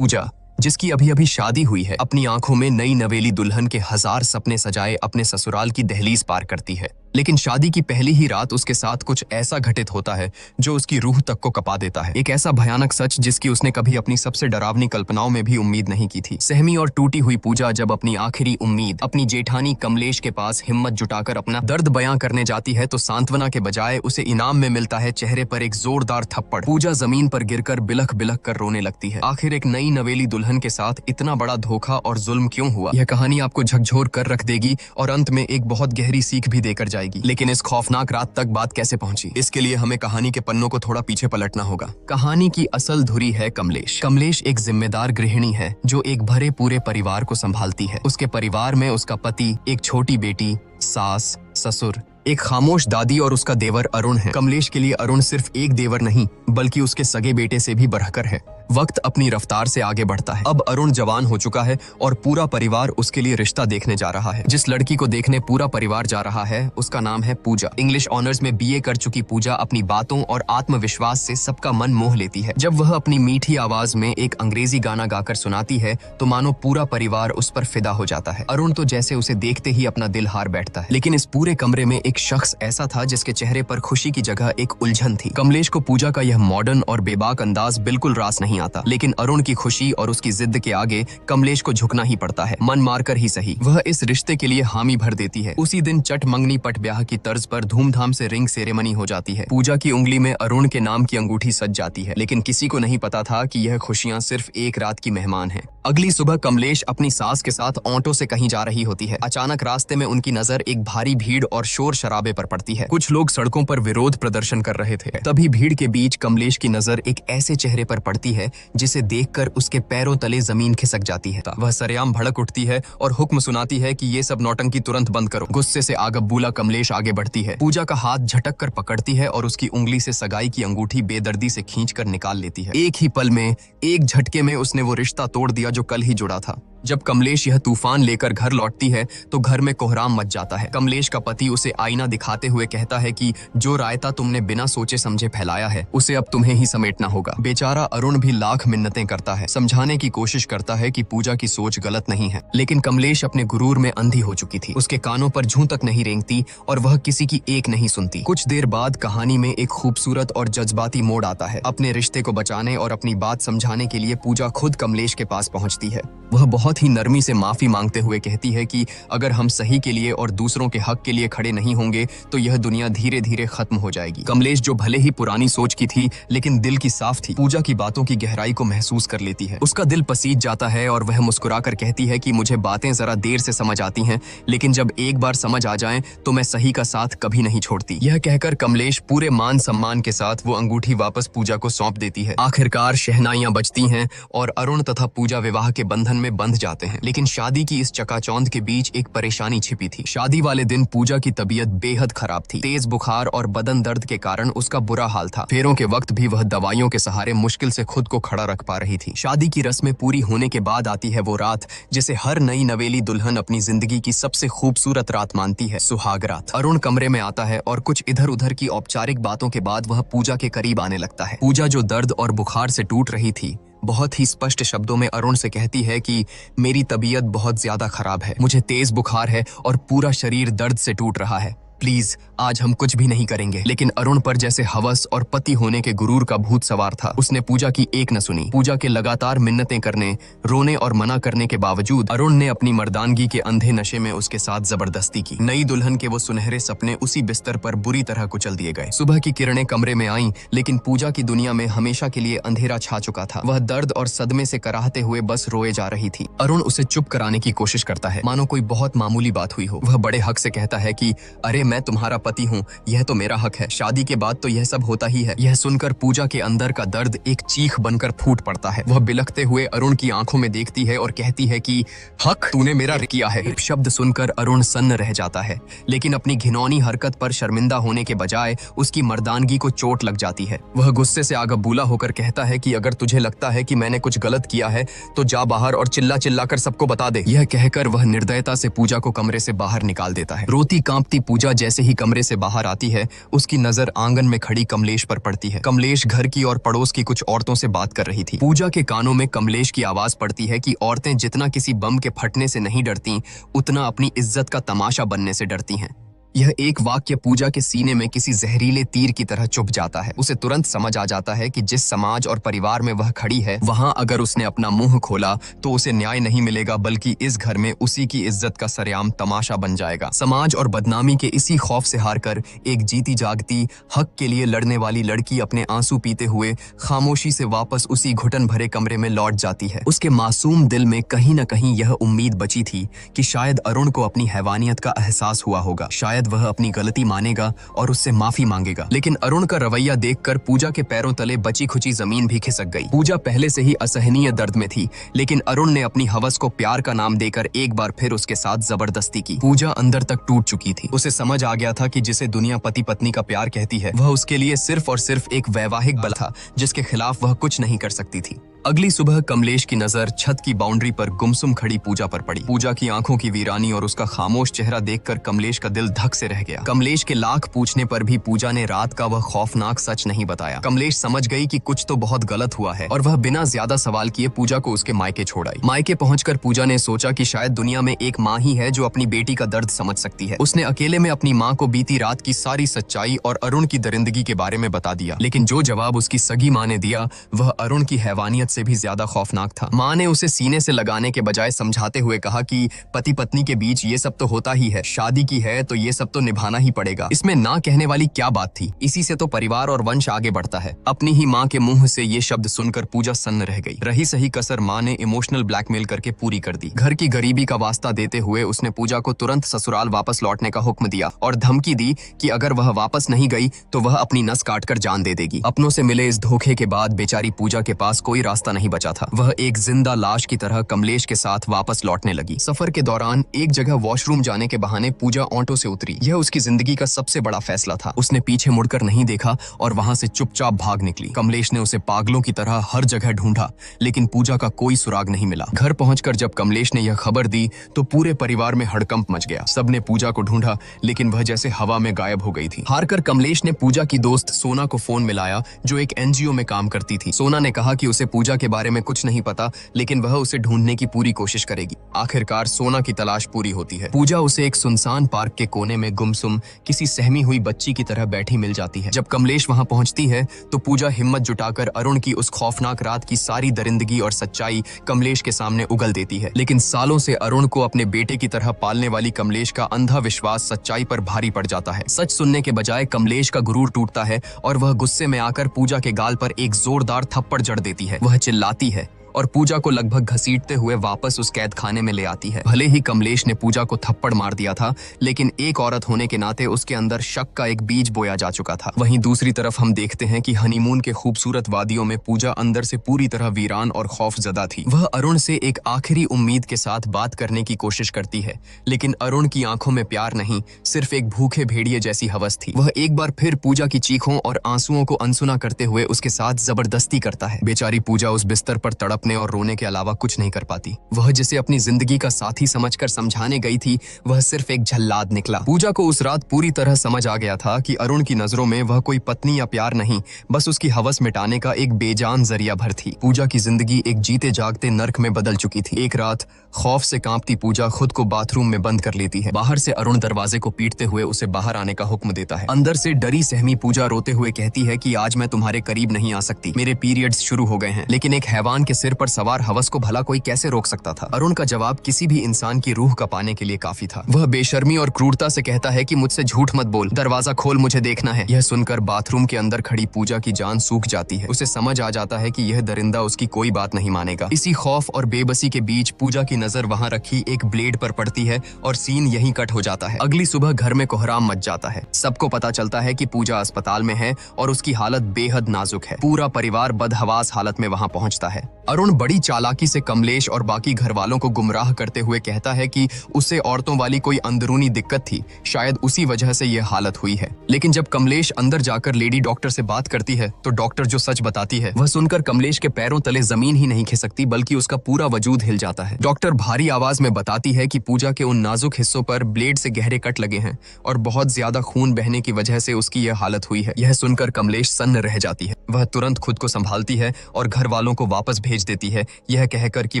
पूजा, जिसकी अभी अभी शादी हुई है, अपनी आंखों में नई नवेली दुल्हन के हजार सपने सजाए अपने ससुराल की दहलीज पार करती है। लेकिन शादी की पहली ही रात उसके साथ कुछ ऐसा घटित होता है जो उसकी रूह तक को कपा देता है। एक ऐसा भयानक सच जिसकी उसने कभी अपनी सबसे डरावनी कल्पनाओं में भी उम्मीद नहीं की थी। सहमी और टूटी हुई पूजा जब अपनी आखिरी उम्मीद अपनी जेठानी कमलेश के पास हिम्मत जुटाकर अपना दर्द बयां करने जाती है तो सांत्वना के बजाय उसे इनाम में मिलता है चेहरे पर एक जोरदार थप्पड़। पूजा जमीन पर गिरकर बिलख बिलख कर रोने लगती है। आखिर एक नई नवेली दुल्हन के साथ इतना बड़ा धोखा और जुल्म क्यों हुआ? यह कहानी आपको झकझोर कर रख देगी और अंत में एक बहुत गहरी सीख भी देकर जाएगी। लेकिन इस खौफनाक रात तक बात कैसे पहुंची, इसके लिए हमें कहानी के पन्नों को थोड़ा पीछे पलटना होगा। कहानी की असल धुरी है कमलेश। कमलेश एक जिम्मेदार गृहिणी है जो एक भरे पूरे परिवार को संभालती है। उसके परिवार में उसका पति, एक छोटी बेटी, सास, ससुर, एक खामोश दादी और उसका देवर अरुण है। कमलेश के लिए अरुण सिर्फ एक देवर नहीं बल्कि उसके सगे बेटे से भी बढ़कर है। वक्त अपनी रफ्तार से आगे बढ़ता है। अब अरुण जवान हो चुका है और पूरा परिवार उसके लिए रिश्ता देखने जा रहा है। जिस लड़की को देखने पूरा परिवार जा रहा है उसका नाम है पूजा। इंग्लिश ऑनर्स में बीए कर चुकी पूजा अपनी बातों और आत्मविश्वास से सबका मन मोह लेती है। जब वह अपनी मीठी आवाज में एक अंग्रेजी गाना गाकर सुनाती है तो मानो पूरा परिवार उस पर फिदा हो जाता है। अरुण तो जैसे उसे देखते ही अपना दिल हार बैठता है। लेकिन इस पूरे कमरे में एक शख्स ऐसा था जिसके चेहरे पर खुशी की जगह एक उलझन थी। कमलेश को पूजा का यह मॉडर्न और बेबाक अंदाज बिल्कुल रास नहीं आता, लेकिन अरुण की खुशी और उसकी जिद के आगे कमलेश को झुकना ही पड़ता है। मन मारकर ही सही वह इस रिश्ते के लिए हामी भर देती है। उसी दिन चट मंगनी पट ब्याह की तर्ज पर धूमधाम से रिंग सेरेमनी हो जाती है। पूजा की उंगली में अरुण के नाम की अंगूठी सज जाती है, लेकिन किसी को नहीं पता था कि यह खुशियां सिर्फ एक रात की मेहमान हैं। अगली सुबह कमलेश अपनी सास के साथ ऑटो से कहीं जा रही होती है। अचानक रास्ते में उनकी नजर एक भारी भीड़ और शोर शराबे पर पड़ती है। कुछ लोग सड़कों पर विरोध प्रदर्शन कर रहे थे। तभी भीड़ के बीच कमलेश की नजर एक ऐसे चेहरे पर पड़ती है जिसे देखकर उसके पैरों तले जमीन खिसक जाती है। वह सरेआम भड़क उठती है और हुक्म सुनाती है कि ये सब नौटंकी तुरंत बंद करो। गुस्से से आगबूला कमलेश आगे बढ़ती है। पूजा का हाथ झटक कर पकड़ती है और उसकी उंगली से सगाई की अंगूठी बेदर्दी से खींचकर निकाल लेती है। एक ही पल में, एक झटके में उसने वो रिश्ता तोड़ दिया जो कल ही जुड़ा था। जब कमलेश यह तूफान लेकर घर लौटती है तो घर में कोहराम मच जाता है। कमलेश का पति उसे आईना दिखाते हुए कहता है कि जो रायता तुमने बिना सोचे समझे फैलाया है उसे अब तुम्हें ही समेटना होगा। बेचारा अरुण भी लाख मिन्नतें करता है, समझाने की कोशिश करता है कि पूजा की सोच गलत नहीं है, लेकिन कमलेश अपने गुरूर में अंधी हो चुकी थी। उसके कानों पर जूं तक नहीं रेंगती और वह किसी की एक नहीं सुनती। कुछ देर बाद कहानी में एक खूबसूरत और जज्बाती मोड़ आता है। अपने रिश्ते को बचाने और अपनी बात समझाने के लिए पूजा खुद कमलेश के पास पहुंचती है। वह बहुत ही नरमी से माफी मांगते हुए कहती है कि अगर हम सही के लिए और दूसरों के हक के लिए खड़े नहीं होंगे तो यह दुनिया धीरे धीरे खत्म हो जाएगी। कमलेश जो भले ही पुरानी सोच की थी लेकिन दिल की साफ थी, पूजा की बातों की गहराई को महसूस कर लेती है। उसका दिल पसीज जाता है और वह मुस्कुराकर कहती है कि मुझे बातें जरा देर से समझ आती हैं, लेकिन जब एक बार समझ आ जाएं तो मैं सही का साथ कभी नहीं छोड़ती। यह कहकर कमलेश पूरे मान सम्मान के साथ वो अंगूठी वापस पूजा को सौंप देती है। आखिरकार शहनाइयां बजती हैं और अरुण तथा पूजा विवाह के बंधन में बंध जाते हैं। लेकिन शादी की इस चकाचौंध के बीच एक परेशानी छिपी थी। शादी वाले दिन पूजा की तबीयत बेहद खराब थी। तेज बुखार और बदन दर्द के कारण उसका बुरा हाल था। फेरों के वक्त भी वह दवाइयों के सहारे मुश्किल से खुद को खड़ा रख पा रही थी। शादी की रस्में पूरी होने के बाद आती है वो रात जिसे हर नई नवेली दुल्हन अपनी जिंदगी की सबसे खूबसूरत रात मानती है, सुहाग रात। अरुण कमरे में आता है और कुछ इधर उधर की औपचारिक बातों के बाद वह पूजा के करीब आने लगता है। पूजा जो दर्द और बुखार से टूट रही थी बहुत ही स्पष्ट शब्दों में अरुण से कहती है कि मेरी तबीयत बहुत ज्यादा खराब है, मुझे तेज बुखार है और पूरा शरीर दर्द से टूट रहा है। प्लीज आज हम कुछ भी नहीं करेंगे। लेकिन अरुण पर जैसे हवस और पति होने के गुरूर का भूत सवार था। उसने पूजा की एक न सुनी। पूजा के लगातार मिन्नतें करने, रोने और मना करने के बावजूद अरुण ने अपनी मर्दानगी के अंधे नशे में उसके साथ जबरदस्ती की। नई दुल्हन के वो सुनहरे सपने उसी बिस्तर पर बुरी तरह कुचल दिए गए। सुबह की किरणें कमरे में आईं, लेकिन पूजा की दुनिया में हमेशा के लिए अंधेरा छा चुका था। वह दर्द और सदमे से कराहते हुए बस रोए जा रही थी। अरुण उसे चुप कराने की कोशिश करता है, मानो कोई बहुत मामूली बात हुई हो। वह बड़े हक से कहता है कि अरे मैं तुम्हारा पति हूँ, यह तो मेरा हक है। शादी के बाद तो यह सब होता ही है। यह सुनकर पूजा के अंदर का दर्द एक चीख बनकर फूट पड़ता है। वह बिलखते हुए अरुण की आंखों में देखती है और कहती है कि हक तूने मेरा किया है। शब्द सुनकर अरुण सन्न रह जाता है, लेकिन अपनी घिनौनी हरकत पर शर्मिंदा होने के बजाय उसकी मर्दानगी को चोट लग जाती है। वह गुस्से से आगबूला होकर कहता है कि अगर तुझे लगता है कि मैंने कुछ गलत किया है तो जा बाहर और चिल्ला चिल्लाकर सबको बता दे। यह कहकर वह निर्दयता से पूजा को कमरे से बाहर निकाल देता है। रोती कांपती पूजा जैसे ही कमरे से बाहर आती है, उसकी नजर आंगन में खड़ी कमलेश पर पड़ती है। कमलेश घर की और पड़ोस की कुछ औरतों से बात कर रही थी। पूजा के कानों में कमलेश की आवाज पड़ती है कि औरतें जितना किसी बम के फटने से नहीं डरती, उतना अपनी इज्जत का तमाशा बनने से डरती हैं। यह एक वाक्य पूजा के सीने में किसी जहरीले तीर की तरह चुभ जाता है। उसे तुरंत समझ आ जाता है कि जिस समाज और परिवार में वह खड़ी है, वहां अगर उसने अपना मुंह खोला तो उसे न्याय नहीं मिलेगा, बल्कि इस घर में उसी की इज्जत का सरेआम तमाशा बन जाएगा। समाज और बदनामी के इसी खौफ से हारकर एक जीती जागती हक के लिए लड़ने वाली लड़की अपने आंसू पीते हुए खामोशी से वापस उसी घुटन भरे कमरे में लौट जाती है। उसके मासूम दिल में कहीं न कहीं यह उम्मीद बची थी कि शायद अरुण को अपनी हैवानियत का एहसास हुआ होगा, शायद वह अपनी गलती मानेगा और उससे माफी मांगेगा। लेकिन अरुण का रवैया देखकर पूजा के पैरों तले बची खुची जमीन भी खिसक गई। पूजा पहले से ही असहनीय दर्द में थी, लेकिन अरुण ने अपनी हवस को प्यार का नाम देकर एक बार फिर उसके साथ जबरदस्ती की। पूजा अंदर तक टूट चुकी थी। उसे समझ आ गया था कि जिसे दुनिया पति पत्नी का प्यार कहती है, वह उसके लिए सिर्फ और सिर्फ एक वैवाहिक बल था, जिसके खिलाफ वह कुछ नहीं कर सकती थी। अगली सुबह कमलेश की नजर छत की बाउंड्री पर गुमसुम खड़ी पूजा पर पड़ी। पूजा की आंखों की वीरानी और उसका खामोश चेहरा देखकर कमलेश का दिल धक से रह गया। कमलेश के लाख पूछने पर भी पूजा ने रात का वह खौफनाक सच नहीं बताया। कमलेश समझ गई कि कुछ तो बहुत गलत हुआ है और वह बिना ज्यादा सवाल किए पूजा को उसके मायके छोड़ आई। मायके पहुंचकर पूजा ने सोचा कि शायद दुनिया में एक माँ ही है जो अपनी बेटी का दर्द समझ सकती है। उसने अकेले में अपनी माँ को बीती रात की सारी सच्चाई और अरुण की दरिंदगी के बारे में बता दिया। लेकिन जो जवाब उसकी सगी माँ ने दिया, वह अरुण की हैवानियत से भी ज्यादा खौफनाक था। माँ ने उसे सीने से लगाने के बजाय समझाते हुए कहा कि पति पत्नी के बीच ये सब तो होता ही है, शादी की है तो ये सब तो निभाना ही पड़ेगा। इसमें ना कहने वाली क्या बात थी? इसी से तो परिवार और वंश आगे बढ़ता है। अपनी ही माँ के मुंह से ये शब्द सुनकर पूजा सन्न रह गई। रही सही कसर माँ ने इमोशनल ब्लैकमेल करके पूरी कर दी। घर की गरीबी का वास्ता देते हुए उसने पूजा को तुरंत ससुराल वापस लौटने का हुक्म दिया और धमकी दी कि अगर वह वापस नहीं गई तो वह अपनी नस काटकर जान दे देगी। अपनों से मिले इस धोखे के बाद बेचारी पूजा के पास कोई रास्ता नहीं बचा था। वह एक जिंदा लाश की तरह कमलेश के साथ वापस लौटने लगी। सफर के दौरान एक जगह वॉशरूम जाने के बहाने पूजा ऑटो से उतरी। यह उसकी जिंदगी का सबसे बड़ा फैसला था। उसने पीछे मुड़कर नहीं देखा और वहां से चुपचाप भाग निकली। कमलेश ने उसे पागलों की तरह हर जगह ढूंढा, लेकिन पूजा का कोई सुराग नहीं मिला। घर पहुंचकर जब कमलेश ने यह खबर दी तो पूरे परिवार में हड़कंप मच गया। सबने पूजा को ढूंढा, लेकिन वह जैसे हवा में गायब हो गई थी। हारकर कमलेश ने पूजा की दोस्त सोना को फोन मिलाया, जो एक एनजीओ में काम करती थी। सोना ने कहा कि उसे पूजा के बारे में कुछ नहीं पता, लेकिन वह उसे ढूंढने की पूरी कोशिश करेगी। आखिरकार सोना की तलाश पूरी होती है। पूजा उसे एक सुनसान पार्क के कोने में गुमसुम किसी सहमी हुई बच्ची की तरह बैठी मिल जाती है। जब कमलेश वहां पहुंचती है तो पूजा हिम्मत जुटाकर अरुण की उस खौफनाक रात की सारी दरिंदगी और सच्चाई कमलेश के सामने उगल देती है। लेकिन सालों से अरुण को अपने बेटे की तरह पालने वाली कमलेश का अंधा विश्वास सच्चाई पर भारी पड़ जाता है। सच सुनने के बजाय कमलेश का गुरूर टूटता है और वह गुस्से में आकर पूजा के गाल पर एक जोरदार थप्पड़ जड़ देती है। वह चिल्लाती है और पूजा को लगभग घसीटते हुए वापस उस कैद खाने में ले आती है। भले ही कमलेश ने पूजा को थप्पड़ मार दिया था, लेकिन एक औरत होने के नाते उसके अंदर शक का एक बीज बोया जा चुका था। वहीं दूसरी तरफ हम देखते हैं कि हनीमून के खूबसूरत वादियों में पूजा अंदर से पूरी तरह वीरान और खौफजदा थी। वह अरुण से एक आखिरी उम्मीद के साथ बात करने की कोशिश करती है, लेकिन अरुण की आंखों में प्यार नहीं, सिर्फ एक भूखे भेड़िए जैसी हवस थी। वह एक बार फिर पूजा की चीखों और आंसुओं को अनसुना करते हुए उसके साथ जबरदस्ती करता है। बेचारी पूजा उस बिस्तर पर तड़पने और रोने के अलावा कुछ नहीं कर पाती। वह जिसे अपनी जिंदगी का साथी समझकर समझाने गई थी, वह सिर्फ एक झल्लाद निकला। पूजा को उस रात पूरी तरह समझ आ गया था कि अरुण की नजरों में वह कोई पत्नी या प्यार नहीं, बस उसकी हवस मिटाने का एक बेजान जरिया भर थी। पूजा की जिंदगी एक जीते जागते नर्क में बदल चुकी थी। एक रात खौफ से कांपती पूजा खुद को बाथरूम में बंद कर लेती है। बाहर से अरुण दरवाजे को पीटते हुए उसे बाहर आने का हुक्म देता है। अंदर से डरी सहमी पूजा रोते हुए कहती है कि आज मैं तुम्हारे करीब नहीं आ सकती, मेरे पीरियड्स शुरू हो गए हैं। लेकिन एक हैवान के सिर पर सवार हवस को भला कोई कैसे रोक सकता था? अरुण का जवाब किसी भी इंसान की रूह का पाने के लिए काफी था। वह बेशर्मी और क्रूरता से कहता है कि मुझसे झूठ मत बोल, दरवाजा खोल, मुझे देखना है। यह सुनकर बाथरूम के अंदर खड़ी पूजा की जान सूख जाती है। उसे समझ आ जाता है कि यह दरिंदा उसकी कोई बात नहीं मानेगा। इसी खौफ और बेबसी के बीच पूजा की नजर वहां रखी एक ब्लेड पर पड़ती है और सीन यहीं कट हो जाता है। अगली सुबह घर में कोहराम मच जाता है। सबको पता चलता है कि पूजा अस्पताल में है और उसकी हालत बेहद नाजुक है। पूरा परिवार बदहवास हालत में वहां पहुंचता है। अरुण बड़ी चालाकी से कमलेश और बाकी घर वालों को गुमराह करते हुए कहता है कि उसे औरतों वाली कोई अंदरूनी दिक्कत थी, शायद उसी वजह से यह हालत हुई है। लेकिन जब कमलेश अंदर जाकर लेडी डॉक्टर से बात करती है तो डॉक्टर जो सच बताती है वह सुनकर कमलेश के पैरों तले जमीन ही नहीं खिसकती, बल्कि उसका पूरा वजूद हिल जाता है। डॉक्टर डॉक्टर भारी आवाज में बताती है कि पूजा के उन नाजुक हिस्सों पर ब्लेड से गहरे कट लगे हैं और बहुत ज्यादा खून बहने की वजह से उसकी यह हालत हुई है। यह सुनकर कमलेश सन्न रह जाती है। वह तुरंत खुद को संभालती है और घर वालों को वापस भेज देती है, यह कहकर कि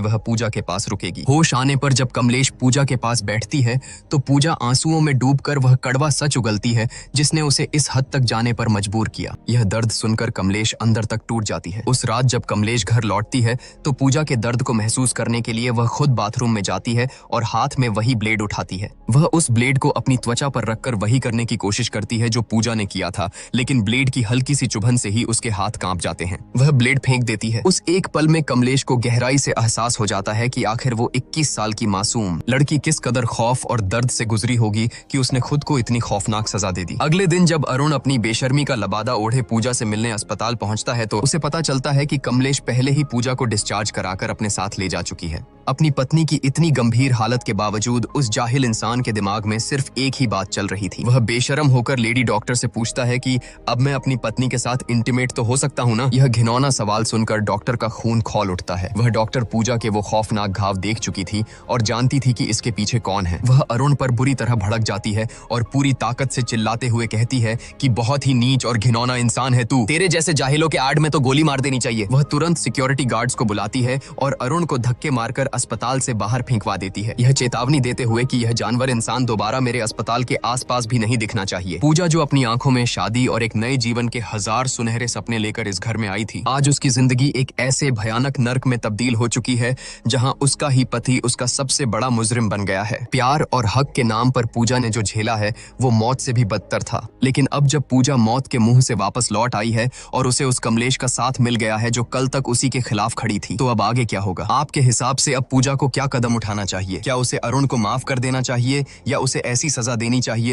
वह पूजा के पास रुकेगी। होश आने पर जब कमलेश पूजा के पास बैठती है तो पूजा आंसुओं में डूबकर वह कड़वा सच उगलती है जिसने उसे इस हद तक जाने पर मजबूर किया। यह दर्द सुनकर कमलेश अंदर तक टूट जाती है। उस रात जब कमलेश घर लौटती है तो पूजा के दर्द को महसूस करने के लिए वह खुद बाथरूम में जाती है और हाथ में वही ब्लेड उठाती है। वह उस ब्लेड को अपनी त्वचा पर रखकर वही करने की कोशिश करती है जो पूजा ने किया था, लेकिन ब्लेड की हल्की सी चुभन से ही उसके हाथ कांप जाते हैं। वह ब्लेड फेंक देती है। उस एक पल में कमलेश को गहराई से एहसास हो जाता है कि आखिर वो 21 साल की मासूम लड़की किस कदर खौफ और दर्द से गुजरी होगी कि उसने खुद को इतनी खौफनाक सजा दे दी। अगले दिन जब अरुण अपनी बेशर्मी का लबादा ओढ़े पूजा से मिलने अस्पताल पहुंचता है तो उसे पता चलता है कि कमलेश पहले ही पूजा को डिस्चार्ज कराकर अपने साथ ले जा चुकी है। अपनी पत्नी की इतनी गंभीर हालत के बावजूद उस जाहिल इंसान के दिमाग में सिर्फ एक ही बात चल रही थी। वह बेशरम होकर लेडी डॉक्टर से पूछता है कि अब मैं अपनी पत्नी के साथ इंटीमेट तो हो सकता हूँ ना? यह घिनौना सवाल सुनकर डॉक्टर का खून खौल उठता है। वह डॉक्टर पूजा के वो खौफनाक घाव देख चुकी थी और जानती थी कि इसके पीछे कौन है। वह अरुण पर बुरी तरह भड़क जाती है और पूरी ताकत से चिल्लाते हुए कहती है कि बहुत ही नीच और घिनौना इंसान है तू, तेरे जैसे जाहिलों के आड़ में तो गोली मार देनी चाहिए। वह तुरंत सिक्योरिटी गार्ड्स को बुलाती है और अरुण को धक्के मारकर अस्पताल से बाहर फेंकवा देती है, यह चेतावनी देते हुए कि यह जानवर इंसान दोबारा मेरे अस्पताल के आसपास भी नहीं दिखना चाहिए। पूजा जो अपनी आंखों में शादी और एक नए जीवन के 1000 सुनहरे सपने लेकर इस घर में आई थी, आज उसकी जिंदगी एक ऐसे भयानक नर्क में तब्दील हो चुकी है जहां उसका ही पति उसका सबसे बड़ा मुजरिम बन गया है। प्यार और हक के नाम पर पूजा ने जो झेला है वो मौत से भी बदतर था, लेकिन अब जब पूजा मौत के मुंह से वापस लौट आई है और उसे उस कमलेश का साथ मिल गया है जो कल तक उसी के खिलाफ खड़ी थी, तो अब आगे क्या होगा? आपके हिसाब से अब पूजा को क्या कदम उठाना चाहिए? क्या उसे अरुण को माफ कर देना चाहिए या उसे ऐसी सजा देनी चाहिए